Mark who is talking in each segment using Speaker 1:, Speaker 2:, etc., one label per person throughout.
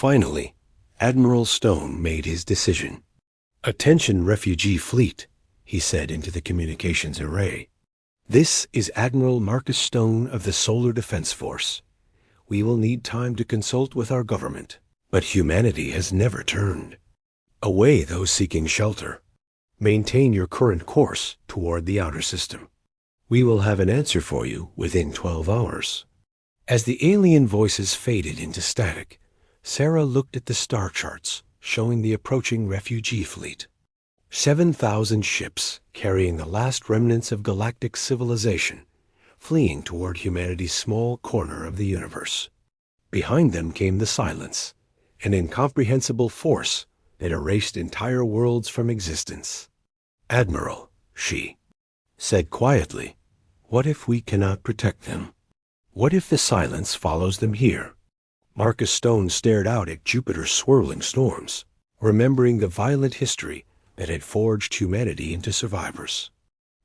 Speaker 1: Finally, Admiral Stone made his decision. "Attention, refugee fleet," he said into the communications array. "This is Admiral Marcus Stone of the Solar Defense Force. We will need time to consult with our government, but humanity has never turned. Away those seeking shelter. Maintain your current course toward the outer system. We will have an answer for you within 12 hours. As the alien voices faded into static, Sarah looked at the star charts showing the approaching refugee fleet. 7,000 ships carrying the last remnants of galactic civilization, fleeing toward humanity's small corner of the universe. Behind them came the silence, an incomprehensible force that erased entire worlds from existence. "Admiral," she said quietly, "what if we cannot protect them? What if the silence follows them here?" Marcus Stone stared out at Jupiter's swirling storms, remembering the violent history that had forged humanity into survivors.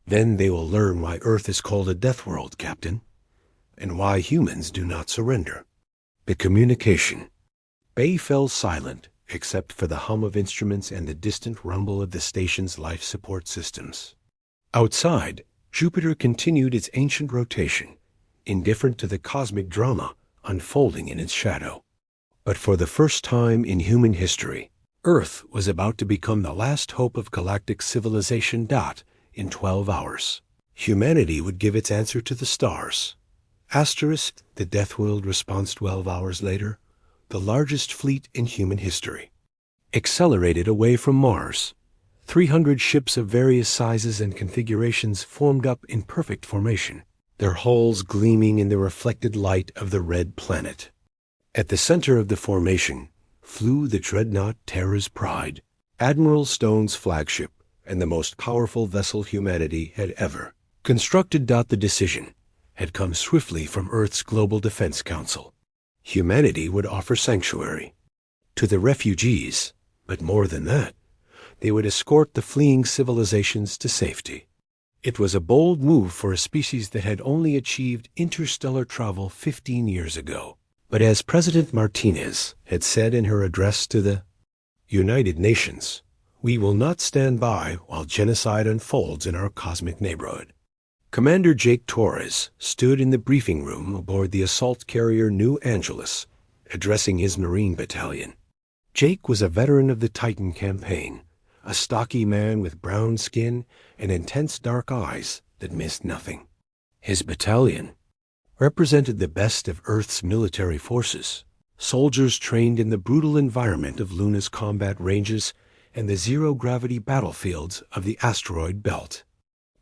Speaker 1: "Then they will learn why Earth is called a death world, Captain, and why humans do not surrender." The communication. Bay fell silent, except for the hum of instruments and the distant rumble of the station's life support systems. Outside, Jupiter continued its ancient rotation, indifferent to the cosmic drama unfolding in its shadow. But for the first time in human history, Earth was about to become the last hope of galactic civilization. In 12 hours, humanity would give its answer to the stars. Asterisk, the Death World response 12 hours later, the largest fleet in human history. Accelerated away from Mars, 300 ships of various sizes and configurations formed up in perfect formation, their hulls gleaming in the reflected light of the red planet. At the center of the formation flew the dreadnought Terra's Pride, Admiral Stone's flagship and the most powerful vessel humanity had ever constructed. The decision had come swiftly from Earth's Global Defense Council. Humanity would offer sanctuary to the refugees, but more than that, they would escort the fleeing civilizations to safety. It was a bold move for a species that had only achieved interstellar travel 15 years ago. But as President Martinez had said in her address to the United Nations, "We will not stand by while genocide unfolds in our cosmic neighborhood." Commander Jake Torres stood in the briefing room aboard the assault carrier New Angeles, addressing his Marine battalion. Jake was a veteran of the Titan campaign, a stocky man with brown skin and intense dark eyes that missed nothing. His battalion represented the best of Earth's military forces, soldiers trained in the brutal environment of Luna's combat ranges and the zero-gravity battlefields of the asteroid belt.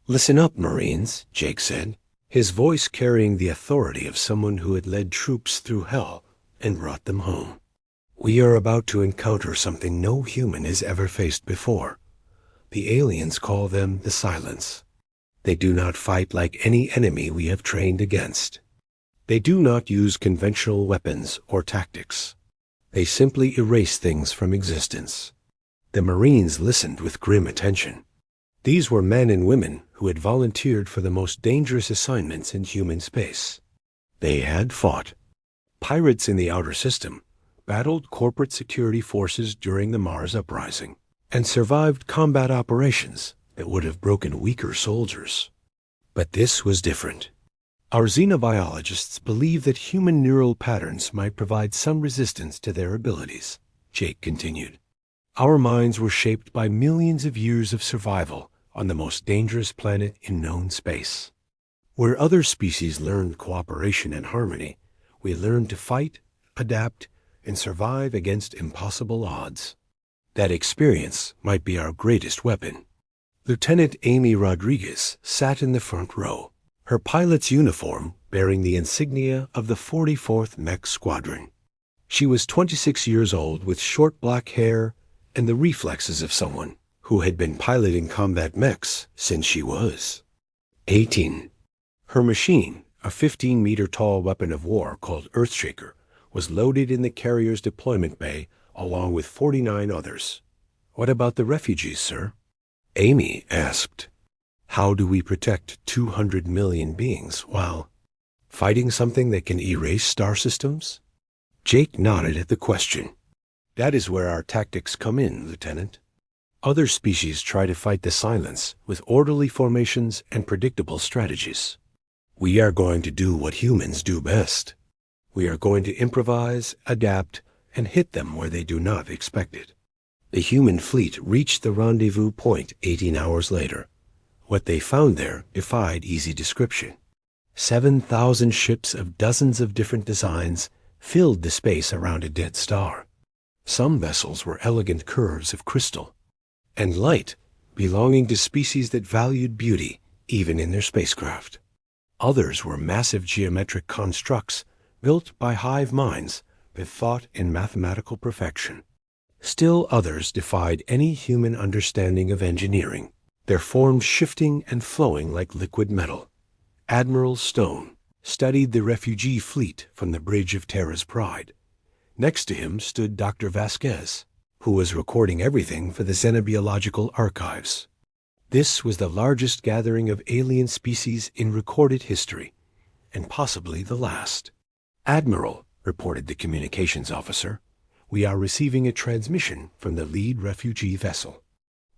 Speaker 1: "Listen up, Marines," Jake said, his voice carrying the authority of someone who had led troops through hell and brought them home. "We are about to encounter something no human has ever faced before. The aliens call them the Silence. They do not fight like any enemy we have trained against. They do not use conventional weapons or tactics. They simply erase things from existence." The Marines listened with grim attention. These were men and women who had volunteered for the most dangerous assignments in human space. They had fought pirates in the outer system, battled corporate security forces during the Mars uprising, and survived combat operations that would have broken weaker soldiers. But this was different. Our xenobiologists believe that human neural patterns might provide some resistance to their abilities, Jake continued. Our minds were shaped by millions of years of survival on the most dangerous planet in known space. Where other species learned cooperation and harmony, we learned to fight, adapt, and survive against impossible odds. That experience might be our greatest weapon. Lieutenant Amy Rodriguez sat in the front row, her pilot's uniform bearing the insignia of the 44th Mech Squadron. She was 26 years old with short black hair and the reflexes of someone who had been piloting combat mechs since she was 18. Her machine, a 15-meter-tall weapon of war called Earthshaker, was loaded in the carrier's deployment bay along with 49 others. "What about the refugees, sir?" Amy asked. "How do we protect 200 million beings while fighting something that can erase star systems?" Jake nodded at the question, That is where our tactics come in, Lieutenant. Other species try to fight the silence with orderly formations and predictable strategies. We are going to do what humans do best. We are going to improvise, adapt, and hit them where they do not expect it. The human fleet reached the rendezvous point 18 hours later. What they found there defied easy description. 7,000 ships of dozens of different designs filled the space around a dead star. Some vessels were elegant curves of crystal and light belonging to species that valued beauty even in their spacecraft. Others were massive geometric constructs built by hive minds with thought in mathematical perfection. Still others defied any human understanding of engineering, their forms shifting and flowing like liquid metal. Admiral Stone studied the refugee fleet from the bridge of Terra's Pride. Next to him stood Dr. Vasquez, who was recording everything for the Xenobiological Archives. This was the largest gathering of alien species in recorded history, and possibly the last. "Admiral," reported the communications officer, "we are receiving a transmission from the lead refugee vessel."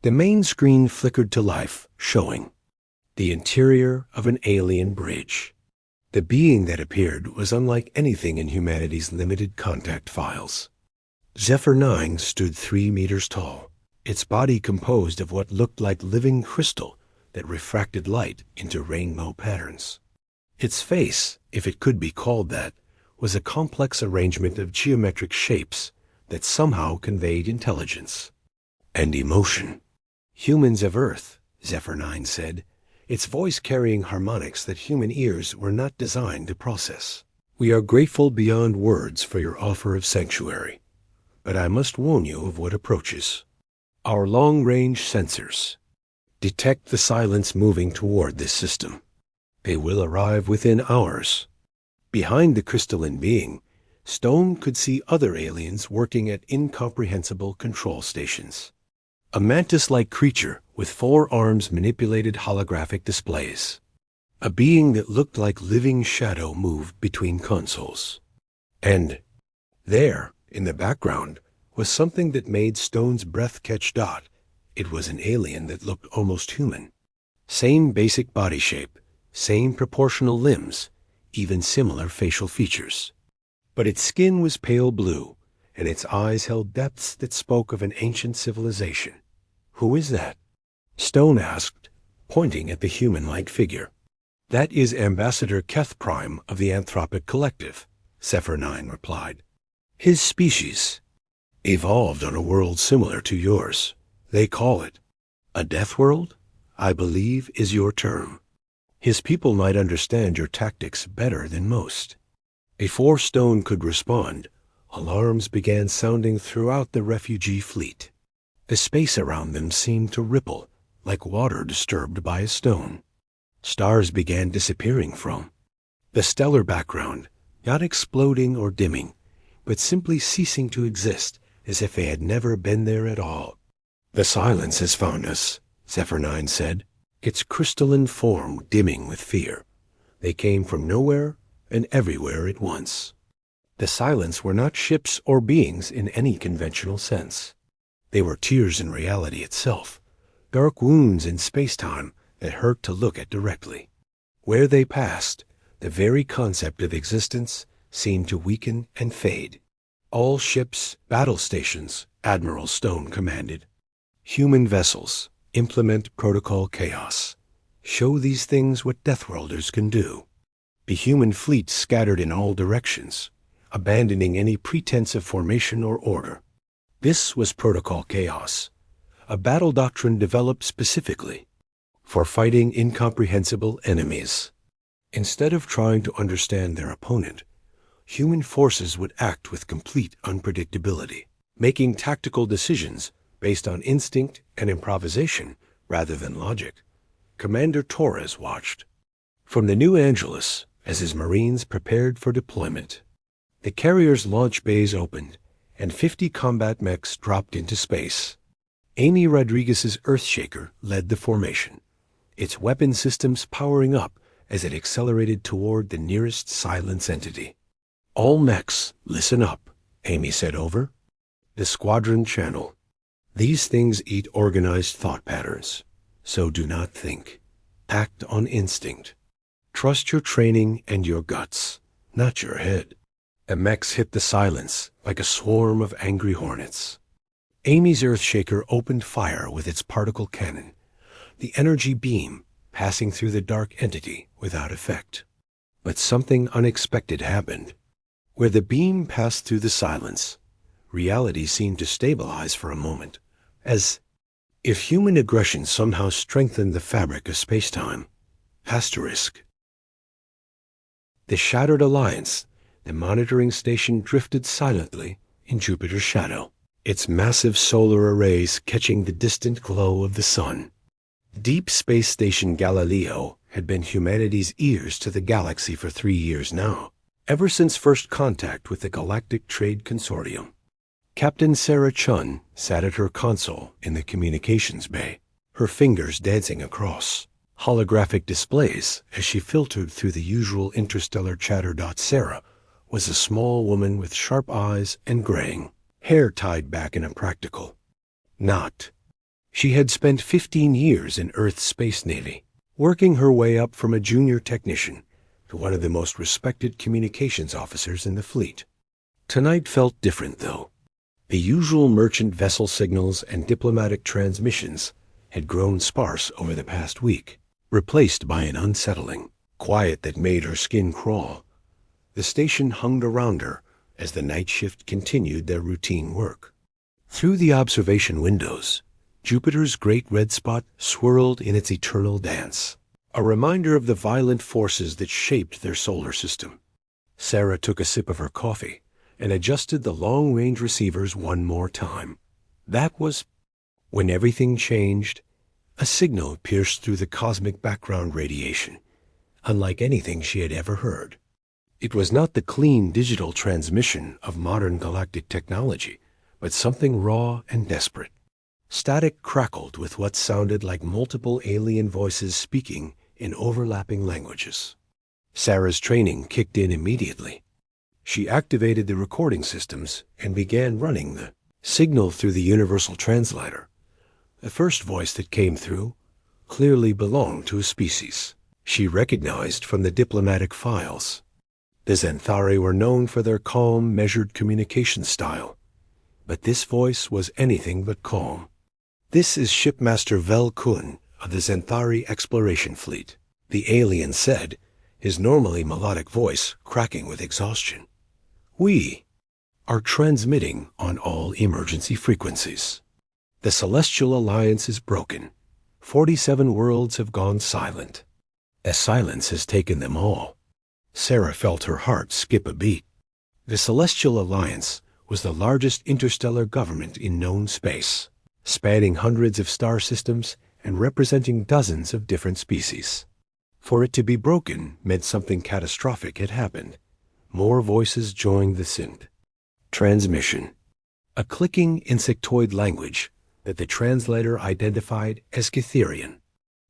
Speaker 1: The main screen flickered to life, showing the interior of an alien bridge. The being that appeared was unlike anything in humanity's limited contact files. Zephyr 9 stood 3 meters tall, its body composed of what looked like living crystal that refracted light into rainbow patterns. Its face, if it could be called that, was a complex arrangement of geometric shapes that somehow conveyed intelligence and emotion. "Humans of Earth," Zephyr 9 said, its voice carrying harmonics that human ears were not designed to process. "We are grateful beyond words for your offer of sanctuary, but I must warn you of what approaches. Our long-range sensors detect the silence moving toward this system. They will arrive within hours." Behind the crystalline being, Stone could see other aliens working at incomprehensible control stations. A mantis-like creature with 4 arms manipulated holographic displays. A being that looked like living shadow moved between consoles. And there, in the background, was something that made Stone's breath catch. It was an alien that looked almost human. Same basic body shape, same proportional limbs, even similar facial features. But its skin was pale blue, and its eyes held depths that spoke of an ancient civilization. "Who is that?" Stone asked, pointing at the human-like figure. "That is Ambassador Keth Prime of the Anthropic Collective," Zephyr 9 replied. "His species evolved on a world similar to yours. They call it a death world, I believe is your term. His people might understand your tactics better than most." Before Stone could respond, alarms began sounding throughout the refugee fleet. The space around them seemed to ripple, like water disturbed by a stone. Stars began disappearing from the stellar background, not exploding or dimming, but simply ceasing to exist as if they had never been there at all. "The silence has found us," Zephyr 9 said, its crystalline form dimming with fear. They came from nowhere and everywhere at once. The silence were not ships or beings in any conventional sense. They were tears in reality itself, dark wounds in space-time that hurt to look at directly. Where they passed, the very concept of existence seemed to weaken and fade. "All ships, battle stations," Admiral Stone commanded. "Human vessels, implement protocol chaos. Show these things what Deathworlders can do." The human fleet scattered in all directions, abandoning any pretense of formation or order. This was protocol chaos, a battle doctrine developed specifically for fighting incomprehensible enemies. Instead of trying to understand their opponent, human forces would act with complete unpredictability, making tactical decisions based on instinct and improvisation rather than logic. Commander Torres watched from the New Angeles as his Marines prepared for deployment. The carrier's launch bays opened, and 50 combat mechs dropped into space. Amy Rodriguez's Earthshaker led the formation, its weapon systems powering up as it accelerated toward the nearest silence entity. "All mechs, listen up," Amy said over. The squadron channel. These things eat organized thought patterns. So do not think. Act on instinct. Trust your training and your guts, not your head. A mechs hit the silence like a swarm of angry hornets. Amy's Earthshaker opened fire with its particle cannon, the energy beam passing through the dark entity without effect. But something unexpected happened. Where the beam passed through the silence, reality seemed to stabilize for a moment, as if human aggression somehow strengthened the fabric of space-time. Asterisk. The shattered alliance, the monitoring station, drifted silently in Jupiter's shadow, its massive solar arrays catching the distant glow of the sun. Deep Space Station Galileo had been humanity's ears to the galaxy for 3 years now, ever since first contact with the Galactic Trade Consortium. Captain Sarah Chun sat at her console in the communications bay, her fingers dancing across holographic displays as she filtered through the usual interstellar chatter. Sarah was a small woman with sharp eyes and graying hair tied back in a practical knot. She had spent 15 years in Earth's Space Navy, working her way up from a junior technician to one of the most respected communications officers in the fleet. Tonight felt different, though. The usual merchant vessel signals and diplomatic transmissions had grown sparse over the past week, replaced by an unsettling quiet that made her skin crawl. The station hummed around her as the night shift continued their routine work. Through the observation windows, Jupiter's great red spot swirled in its eternal dance, a reminder of the violent forces that shaped their solar system. Sarah took a sip of her coffee and adjusted the long-range receivers one more time. That was when everything changed. A signal pierced through the cosmic background radiation, unlike anything she had ever heard. It was not the clean digital transmission of modern galactic technology, but something raw and desperate. Static crackled with what sounded like multiple alien voices speaking in overlapping languages. Sarah's training kicked in immediately. She activated the recording systems and began running the signal through the universal translator. The first voice that came through clearly belonged to a species she recognized from the diplomatic files. The Xanthari were known for their calm, measured communication style, but this voice was anything but calm. "This is Shipmaster Vel Kun of the Xanthari Exploration Fleet," the alien said, his normally melodic voice cracking with exhaustion. "We are transmitting on all emergency frequencies. The Celestial Alliance is broken. 47 worlds have gone silent. A silence has taken them all." Sarah felt her heart skip a beat. The Celestial Alliance was the largest interstellar government in known space, spanning hundreds of star systems and representing dozens of different species. For it to be broken meant something catastrophic had happened. More voices joined the synth transmission, a clicking insectoid language that the translator identified as Cytherian.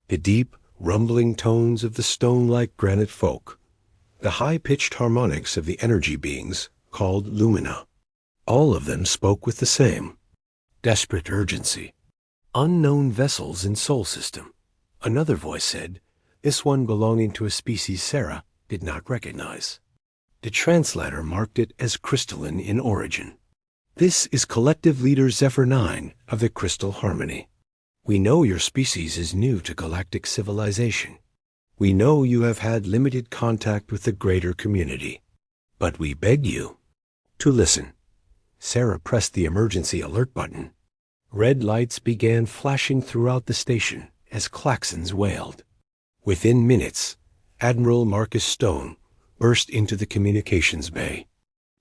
Speaker 1: The deep, rumbling tones of the stone-like granite folk, the high-pitched harmonics of the energy beings called Lumina. All of them spoke with the same desperate urgency. "Unknown vessels in Sol System," another voice said, this one belonging to a species Sarah did not recognize. The translator marked it as crystalline in origin. "This is Collective Leader Zephyr 9 of the Crystal Harmony. We know your species is new to galactic civilization. We know you have had limited contact with the greater community. But we beg you to listen." Sarah pressed the emergency alert button. Red lights began flashing throughout the station as klaxons wailed. Within minutes, Admiral Marcus Stone burst into the communications bay.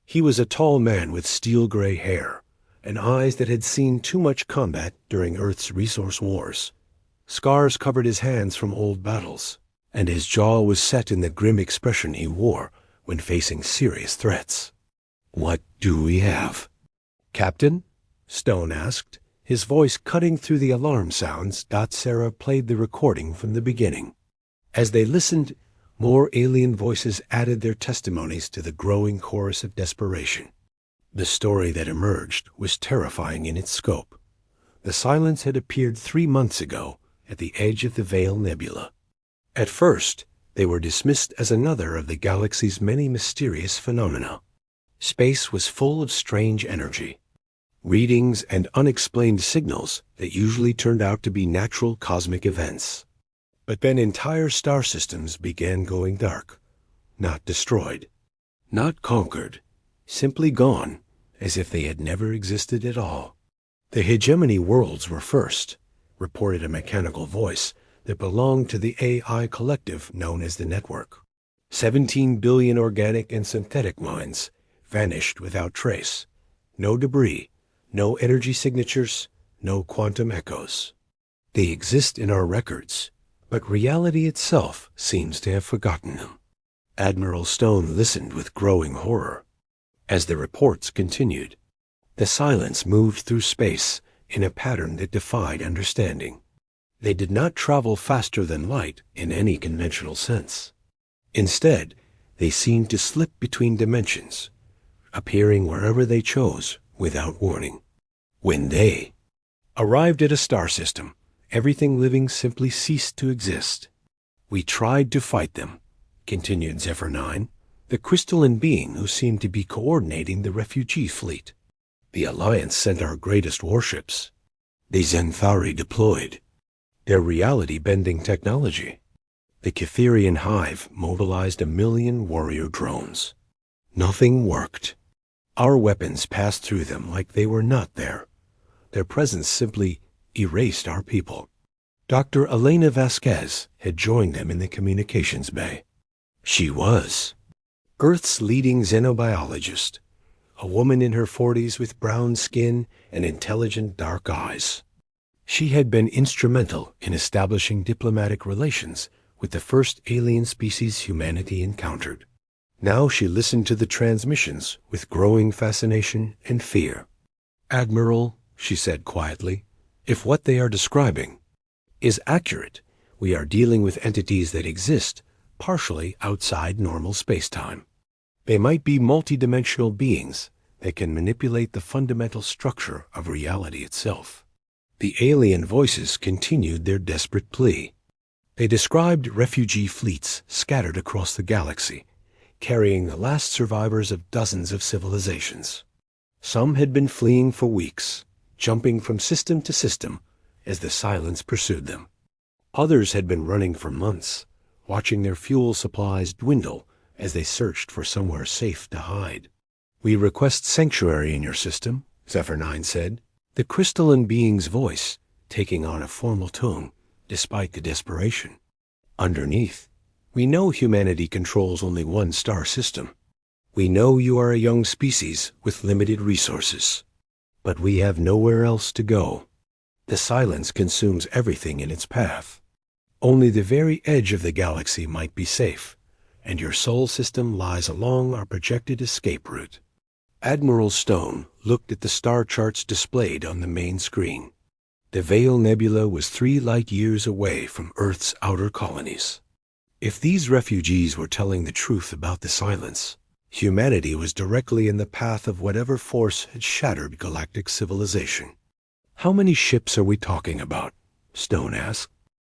Speaker 1: He was a tall man with steel-gray hair and eyes that had seen too much combat during Earth's resource wars. Scars covered his hands from old battles, and his jaw was set in the grim expression he wore when facing serious threats. "What do we have?" "Captain?" Stone asked, his voice cutting through the alarm sounds. Sarah played the recording from the beginning. As they listened, more alien voices added their testimonies to the growing chorus of desperation. The story that emerged was terrifying in its scope. The silence had appeared 3 months ago at the edge of the Veil Nebula. At first, they were dismissed as another of the galaxy's many mysterious phenomena. Space was full of strange energy, readings and unexplained signals that usually turned out to be natural cosmic events. But then entire star systems began going dark, not destroyed, not conquered, simply gone, as if they had never existed at all. The hegemony worlds were first, reported a mechanical voice that belonged to the AI collective known as the Network. 17 billion organic and synthetic minds vanished without trace. No debris, no energy signatures, no quantum echoes. They exist in our records, but reality itself seems to have forgotten them. Admiral Stone listened with growing horror. As the reports continued, the silence moved through space in a pattern that defied understanding. They did not travel faster than light in any conventional sense. Instead, they seemed to slip between dimensions, appearing wherever they chose without warning. When they arrived at a star system, everything living simply ceased to exist. We tried to fight them, continued Zephyr 9, the crystalline being who seemed to be coordinating the refugee fleet. The Alliance sent our greatest warships. The Xanthari deployed their reality-bending technology. The Catherian Hive mobilized 1 million warrior drones. Nothing worked. Our weapons passed through them like they were not there. Their presence simply erased our people. Dr. Elena Vasquez had joined them in the communications bay. She was Earth's leading xenobiologist, a woman in her 40s with brown skin and intelligent dark eyes. She had been instrumental in establishing diplomatic relations with the first alien species humanity encountered. Now she listened to the transmissions with growing fascination and fear. "Admiral," she said quietly, "if what they are describing is accurate, we are dealing with entities that exist partially outside normal space-time. They might be multidimensional beings that can manipulate the fundamental structure of reality itself." The alien voices continued their desperate plea. They described refugee fleets scattered across the galaxy, carrying the last survivors of dozens of civilizations. Some had been fleeing for weeks, jumping from system to system as the silence pursued them. Others had been running for months, watching their fuel supplies dwindle as they searched for somewhere safe to hide. "We request sanctuary in your system," Zephyr 9 said, the crystalline being's voice taking on a formal tone despite the desperation. Underneath, "We know humanity controls only one star system. We know you are a young species with limited resources. But we have nowhere else to go. The silence consumes everything in its path. Only the very edge of the galaxy might be safe, and your soul system lies along our projected escape route." Admiral Stone looked at the star charts displayed on the main screen. The Veil Nebula was 3 light-years away from Earth's outer colonies. If these refugees were telling the truth about the silence, humanity was directly in the path of whatever force had shattered galactic civilization. "How many ships are we talking about?" Stone asked.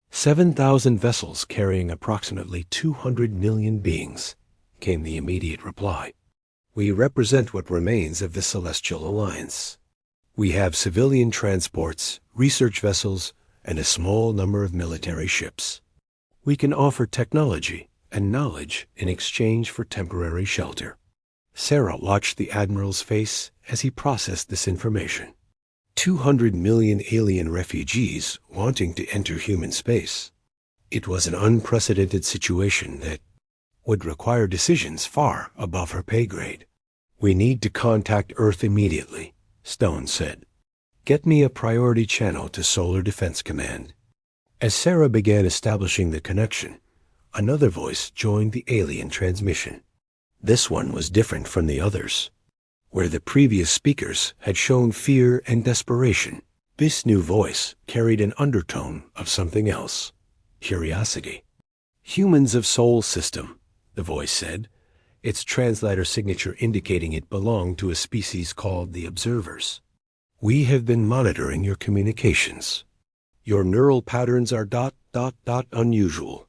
Speaker 1: 7,000 vessels carrying approximately 200 million beings, came the immediate reply. "We represent what remains of the Celestial Alliance. We have civilian transports, research vessels, and a small number of military ships. We can offer technology and knowledge in exchange for temporary shelter." Sarah watched the Admiral's face as he processed this information. 200 million alien refugees wanting to enter human space. It was an unprecedented situation that would require decisions far above her pay grade. "We need to contact Earth immediately," Stone said. "Get me a priority channel to Solar Defense Command." As Sarah began establishing the connection, another voice joined the alien transmission. This one was different from the others. Where the previous speakers had shown fear and desperation, this new voice carried an undertone of something else: curiosity. "Humans of Soul System," the voice said, its translator signature indicating it belonged to a species called the Observers. "We have been monitoring your communications. Your neural patterns are ... unusual.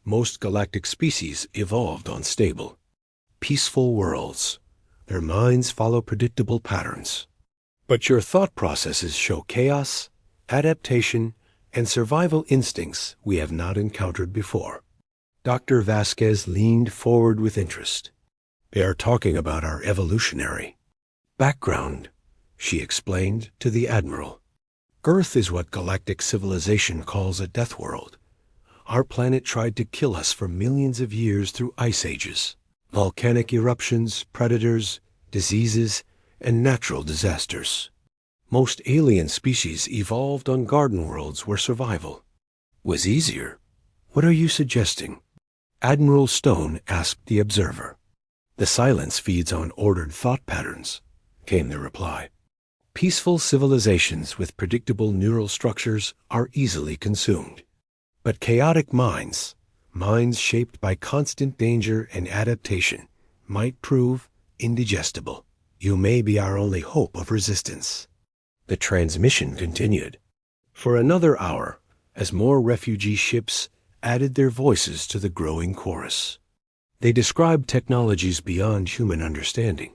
Speaker 1: Most galactic species evolved on stable, peaceful worlds. Their minds follow predictable patterns. But your thought processes show chaos, adaptation, and survival instincts we have not encountered before." Dr. Vasquez leaned forward with interest. "They are talking about our evolutionary background," she explained to the Admiral. "Earth is what galactic civilization calls a death world. Our planet tried to kill us for millions of years through ice ages, volcanic eruptions, predators, diseases, and natural disasters. Most alien species evolved on garden worlds where survival was easier." "What are you suggesting?" Admiral Stone asked the Observer. "The silence feeds on ordered thought patterns," came the reply. "Peaceful civilizations with predictable neural structures are easily consumed. But chaotic minds shaped by constant danger and adaptation, might prove indigestible. You may be our only hope of resistance." The transmission continued for another hour as more refugee ships added their voices to the growing chorus. They described technologies beyond human understanding,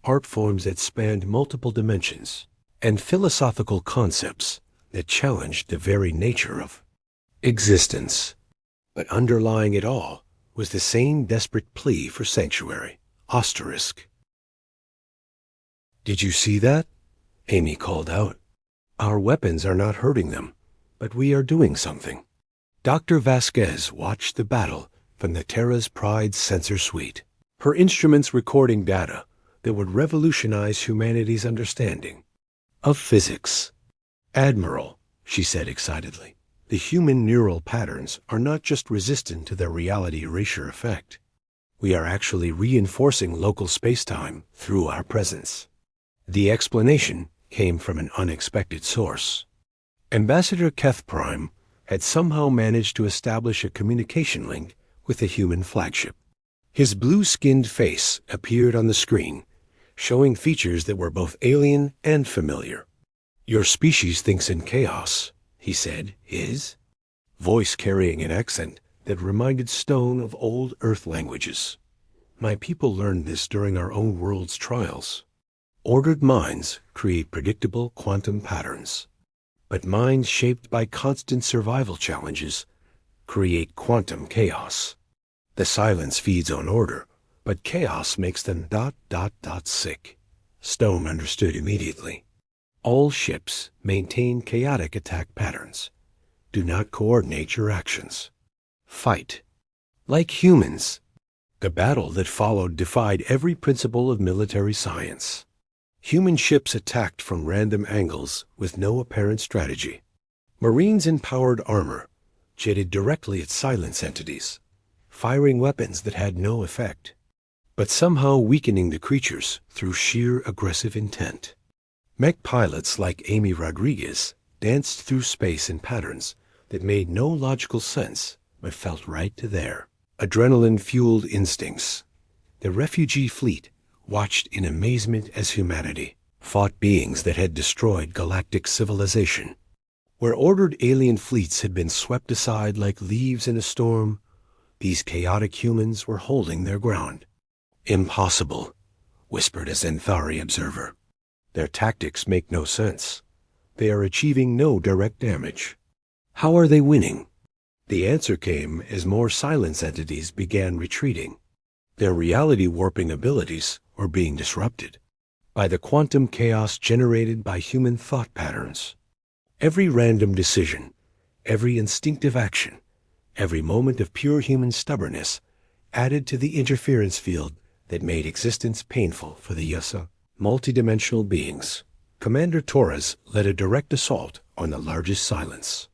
Speaker 1: art forms that spanned multiple dimensions, and philosophical concepts that challenged the very nature of existence. But underlying it all was the same desperate plea for sanctuary. Asterisk. "Did you see that?" Amy called out. "Our weapons are not hurting them, but we are doing something." Dr. Vasquez watched the battle from the Terra's Pride sensor suite, her instruments recording data that would revolutionize humanity's understanding of physics. "Admiral," she said excitedly, "the human neural patterns are not just resistant to the reality erasure effect. We are actually reinforcing local spacetime through our presence." The explanation came from an unexpected source. Ambassador Keth Prime had somehow managed to establish a communication link with the human flagship. His blue-skinned face appeared on the screen, showing features that were both alien and familiar. "Your species thinks in chaos," he said, his voice carrying an accent that reminded Stone of old Earth languages. "My people learned this during our own world's trials. Ordered minds create predictable quantum patterns. But minds shaped by constant survival challenges create quantum chaos. The silence feeds on order, but chaos makes them ... sick." Stone understood immediately. All ships maintain chaotic attack patterns. Do not coordinate your actions. Fight. Like humans. The battle that followed defied every principle of military science. Human ships attacked from random angles with no apparent strategy. Marines in powered armor jetted directly at silence entities, firing weapons that had no effect, but somehow weakening the creatures through sheer aggressive intent. Mech pilots like Amy Rodriguez danced through space in patterns that made no logical sense but felt right to their adrenaline-fueled instincts. The refugee fleet watched in amazement as humanity fought beings that had destroyed galactic civilization. Where ordered alien fleets had been swept aside like leaves in a storm, these chaotic humans were holding their ground. "Impossible," whispered a Zenthari observer. "Their tactics make no sense. They are achieving no direct damage. How are they winning?" The answer came as more silence entities began retreating. Their reality-warping abilities were being disrupted by the quantum chaos generated by human thought patterns. Every random decision, every instinctive action, every moment of pure human stubbornness added to the interference field that made existence painful for the Yussa multidimensional beings. Commander Torres led a direct assault on the largest silence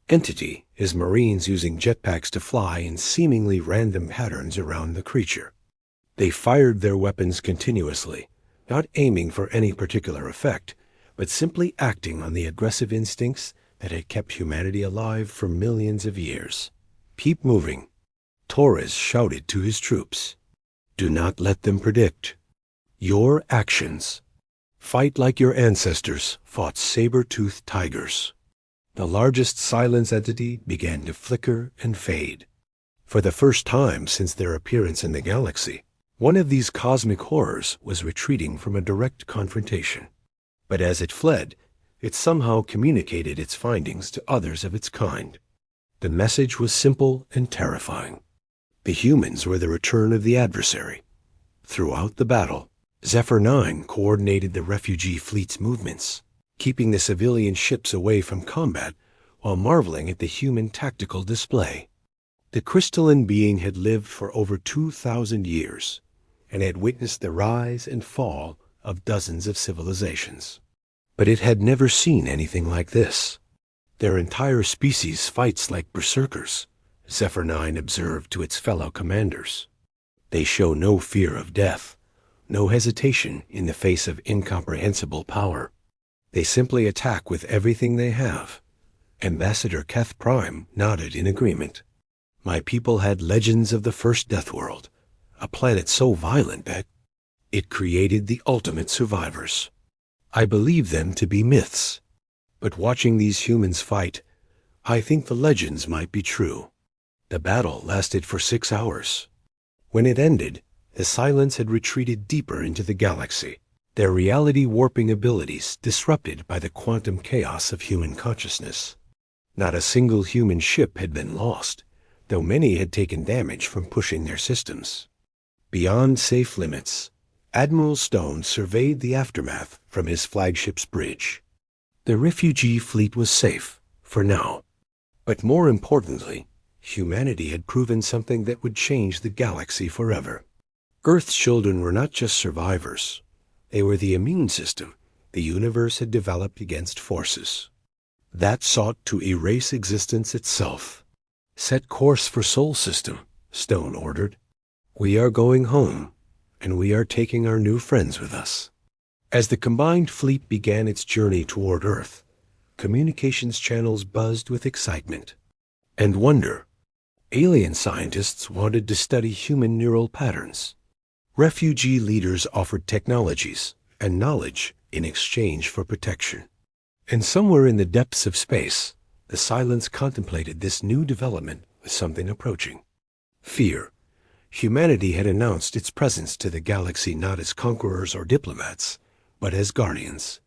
Speaker 1: entity, his Marines using jetpacks to fly in seemingly random patterns around the creature. They fired their weapons continuously, not aiming for any particular effect, but simply acting on the aggressive instincts that had kept humanity alive for millions of years. "Keep moving," Torres shouted to his troops. Do not let them predict. Your actions. Fight like your ancestors fought saber-toothed tigers. The largest silence entity began to flicker and fade. For the first time since their appearance in the galaxy, one of these cosmic horrors was retreating from a direct confrontation. But as it fled, it somehow communicated its findings to others of its kind. The message was simple and terrifying. The humans were the return of the adversary. Throughout the battle, Zephyr 9 coordinated the refugee fleet's movements, keeping the civilian ships away from combat while marveling at the human tactical display. The crystalline being had lived for over 2,000 years and had witnessed the rise and fall of dozens of civilizations. But it had never seen anything like this. Their entire species fights like berserkers, Zephyr 9 observed to its fellow commanders. They show no fear of death, no hesitation in the face of incomprehensible power. They simply attack with everything they have. Ambassador Keth Prime nodded in agreement. My people had legends of the first Death World, a planet so violent that it created the ultimate survivors. I believe them to be myths, but watching these humans fight, I think the legends might be true. The battle lasted for 6 hours. When it ended, the Silence had retreated deeper into the galaxy, their reality-warping abilities disrupted by the quantum chaos of human consciousness. Not a single human ship had been lost, though many had taken damage from pushing their systems. Beyond safe limits, Admiral Stone surveyed the aftermath from his flagship's bridge. The refugee fleet was safe, for now. But more importantly, humanity had proven something that would change the galaxy forever. Earth's children were not just survivors. They were the immune system the universe had developed against forces that sought to erase existence itself. Set course for Sol System, Stone ordered. We are going home, and we are taking our new friends with us. As the combined fleet began its journey toward Earth, communications channels buzzed with excitement and wonder. Alien scientists wanted to study human neural patterns. Refugee leaders offered technologies and knowledge in exchange for protection. And somewhere in the depths of space, the Silence contemplated this new development with something approaching. Fear. Humanity had announced its presence to the galaxy not as conquerors or diplomats, but as guardians.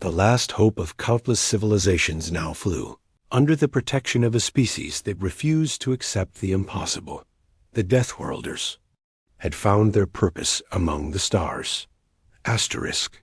Speaker 1: The last hope of countless civilizations now flew, under the protection of a species that refused to accept the impossible. The Death Worlders had found their purpose among the stars. Asterisk.